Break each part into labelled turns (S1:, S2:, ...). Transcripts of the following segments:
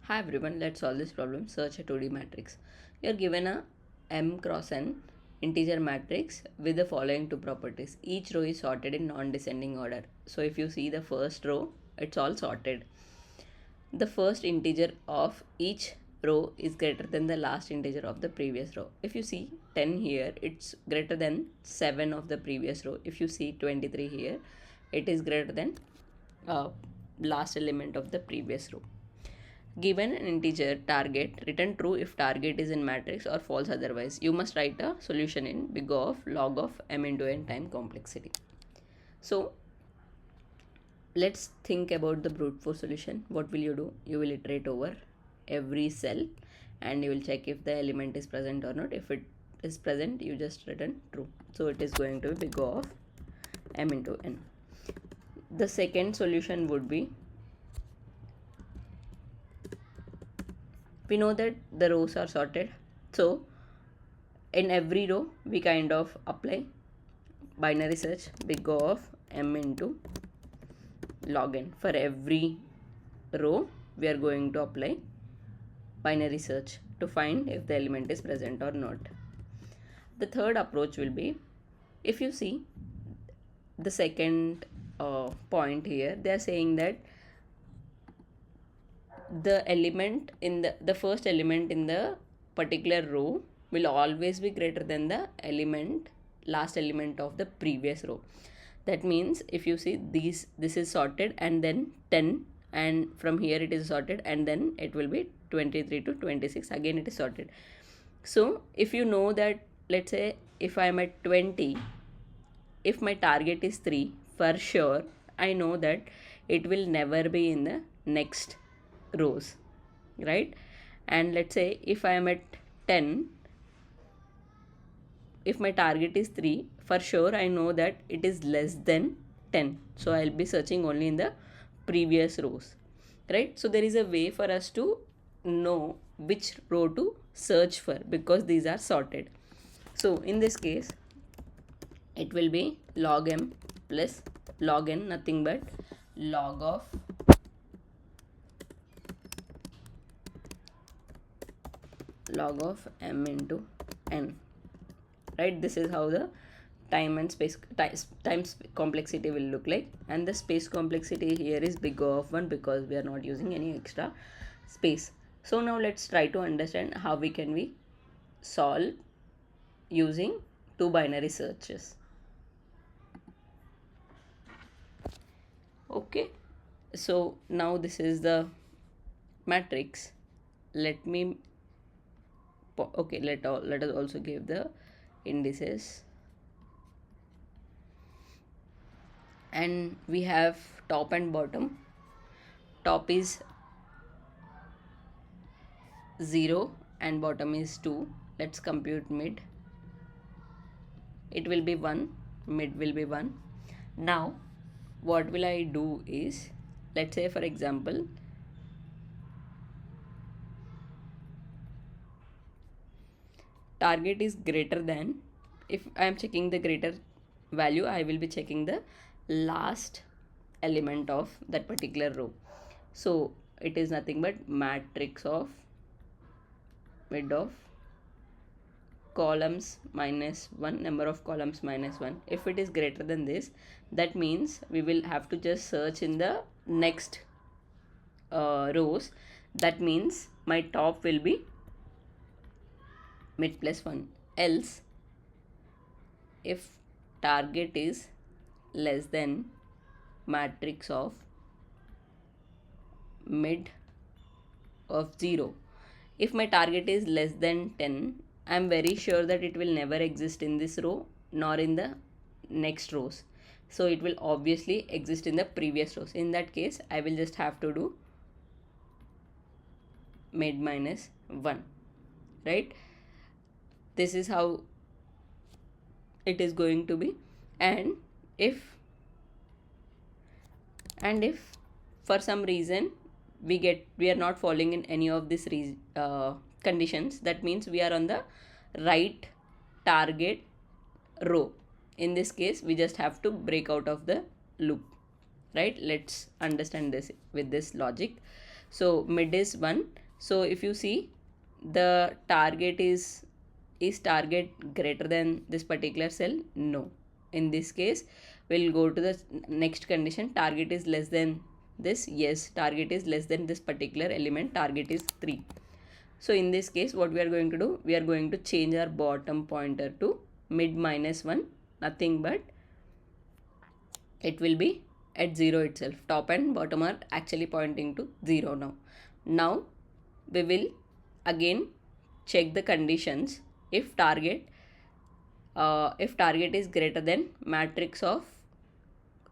S1: Hi everyone, let's solve this problem. Search a 2D matrix. You are given a m cross n integer matrix with the following two properties. Each row is sorted in non-descending order. So if you see the first row, it's all sorted. The first integer of each row is greater than the last integer of the previous row. If you see 10 here, it's greater than 7 of the previous row. If you see 23 here, it is greater than last element of the previous row. Given an integer target, return true if target is in matrix or false otherwise. You must write a solution in big O of log of m into n time complexity. So let's think about the brute force solution. What will you do? You will iterate over every cell and you will check if the element is present or not. If it is present, you just return true. So it is going to be big O of m into n. The second solution would be, we know that the rows are sorted, so in every row we kind of apply binary search big O of m into log n. For every row we are going to apply binary search to find if the element is present or not. The third approach will be, if you see the second point here, they are saying that the element in the first element in the particular row will always be greater than the last element of the previous row. That means if you see this is sorted and then 10, and from here it is sorted and then it will be 23 to 26, again it is sorted. So if you know that, let's say if I am at 20, if my target is 3, for sure I know that it will never be in the next rows, right? And let's say if I am at 10, if my target is 3, for sure I know that it is less than 10, so I'll be searching only in the previous rows, right? So there is a way for us to know which row to search for because these are sorted. So in this case it will be log m plus log n, nothing but log of m into n, right? This is how the time and space complexity will look like, and the space complexity here is big O of 1 because we are not using any extra space. So now let's try to understand how we can solve using two binary searches. Okay, so now this is the matrix. Let us also give the indices, and we have top and bottom. Top is 0 and bottom is 2. Let's compute mid. It will be 1, mid will be 1. Now what will I do is, let's say for example target is greater than, if I am checking the greater value, I will be checking the last element of that particular row. So it is nothing but matrix of mid of columns minus 1, number of columns minus 1. If it is greater than this, that means we will have to just search in the next rows. That means my top will be mid plus 1. Else, if target is less than matrix of mid of 0, if my target is less than 10, I am very sure that it will never exist in this row nor in the next rows. So it will obviously exist in the previous rows. In that case, I will just have to do mid minus 1, right? This is how it is going to be. And if for some reason we are not falling in any of these conditions, that means we are on the right target row. In this case, we just have to break out of the loop, right? Let's understand this with this logic. So mid is 1. So if you see, the target is target greater than this particular cell? No. In this case, we'll go to the next condition. Target is less than this? Yes, target is less than this particular element. Target is 3. So in this case, what we are going to do? We are going to change our bottom pointer to mid minus 1. Nothing but it will be at 0 itself. Top and bottom are actually pointing to 0 now. Now we will again check the conditions. If target is greater than matrix of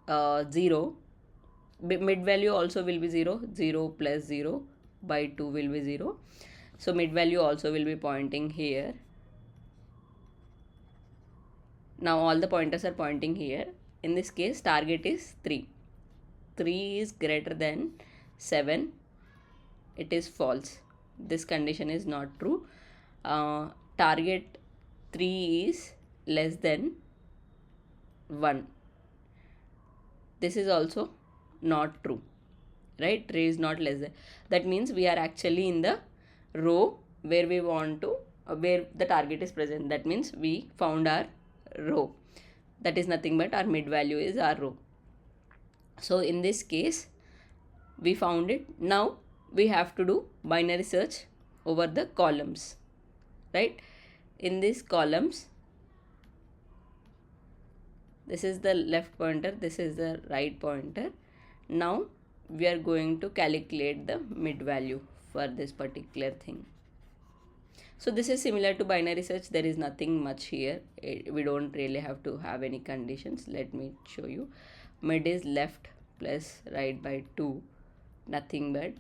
S1: 0, mid value also will be 0. 0 plus 0 by 2 will be 0. So mid value also will be pointing here. Now all the pointers are pointing here. In this case, target is 3. 3 is greater than 7. It is false. This condition is not true. Target 3 is less than 1. This is also not true, right? 3 is not less than. That means we are actually in the row where we want to, where the target is present. That means we found our row. That is nothing but our mid value is our row. So in this case, we found it. Now we have to do binary search over the columns, right? In these columns, this is the left pointer, this is the right pointer. Now we are going to calculate the mid value for this particular thing. So this is similar to binary search. There is nothing much here. We don't really have to have any conditions. Let me show you. Mid is left plus right by 2. Nothing but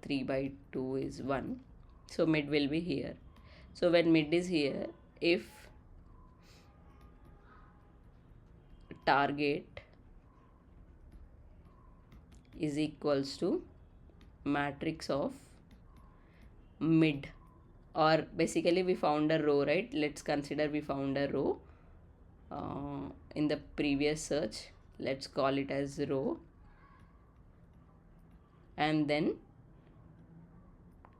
S1: 3 by 2 is 1. So mid will be here. So when mid is here, if target is equals to matrix of mid, or basically we found a row, right? Let's consider we found a row in the previous search. Let's call it as row, and then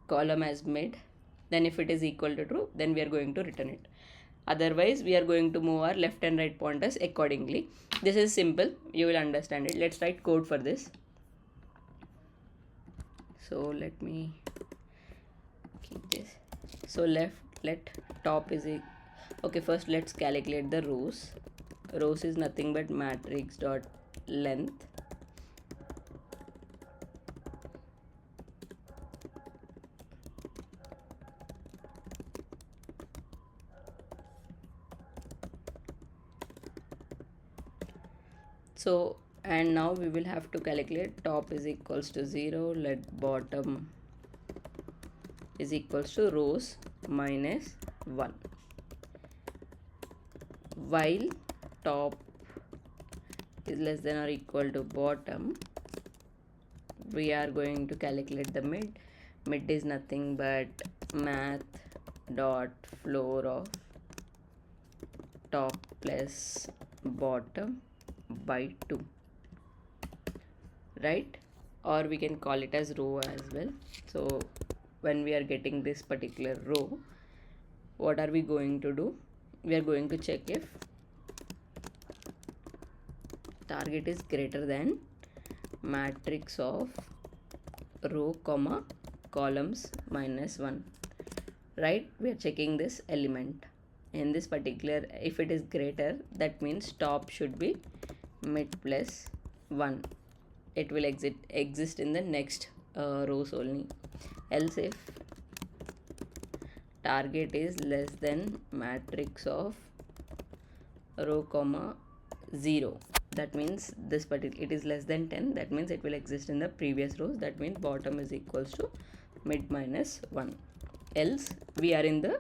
S1: column as mid. Then if it is equal to true, then we are going to return it. Otherwise, we are going to move our left and right pointers accordingly. This is simple. You will understand it. Let's write code for this. So let me keep this. So let top is okay. First let's calculate the rows. Rows is nothing but matrix dot length so, and now we will have to calculate top is equals to 0. Let bottom is equals to rows minus 1. While top is less than or equal to bottom, we are going to calculate the mid. Mid is nothing but math dot floor of top plus bottom by 2, right? Or we can call it as row as well. So when we are getting this particular row, what are we going to do? We are going to check if target is greater than matrix of row comma columns minus 1, right? We are checking this element. In this particular, if it is greater, that means top should be mid plus 1. It will exist in the next rows only. Else if target is less than matrix of row comma 0, that means this particular, it is less than 10, that means it will exist in the previous rows. That means bottom is equals to mid minus 1. Else we are in the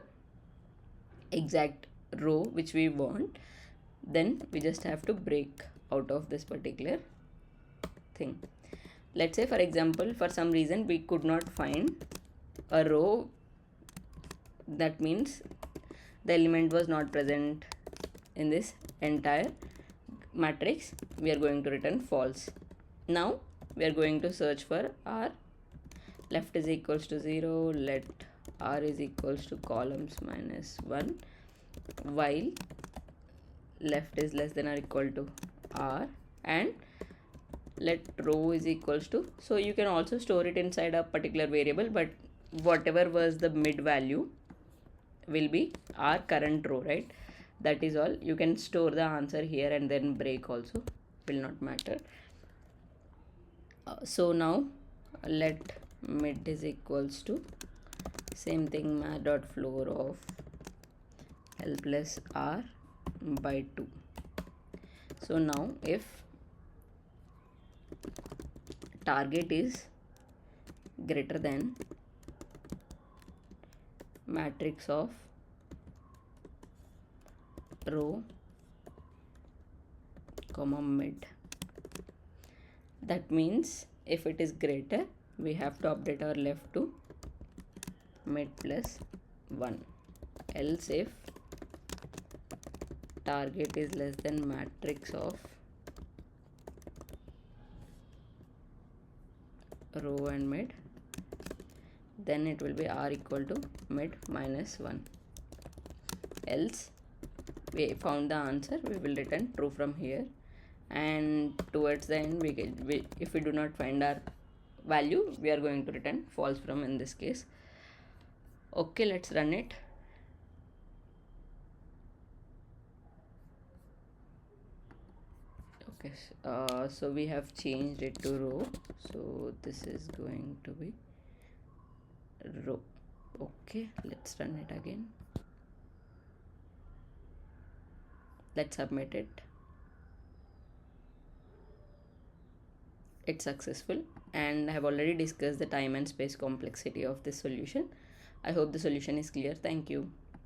S1: exact row which we want, then we just have to break out of this particular thing. Let's say, for example, for some reason we could not find a row, that means the element was not present in this entire matrix. We are going to return false. Now we are going to search for our left is equals to 0, let r is equals to columns minus 1, while left is less than or equal to r, and let row is equals to, so you can also store it inside a particular variable, but whatever was the mid value will be our current row, right? That is all. You can store the answer here and then break also, will not matter. So now let mid is equals to same thing, math dot floor of L plus R by 2. So now if target is greater than matrix of row comma mid, that means if it is greater we have to update our left to mid plus 1, else if target is less than matrix of row and mid, then it will be r equal to mid minus 1, else we found the answer, we will return true from here, and towards the end if we do not find our value, we are going to return false from in this case. Okay, let's run it. Okay, so we have changed it to row, so this is going to be row. Okay, let's run it again. Let's submit it. It's successful, and I have already discussed the time and space complexity of this solution. I hope the solution is clear. Thank you.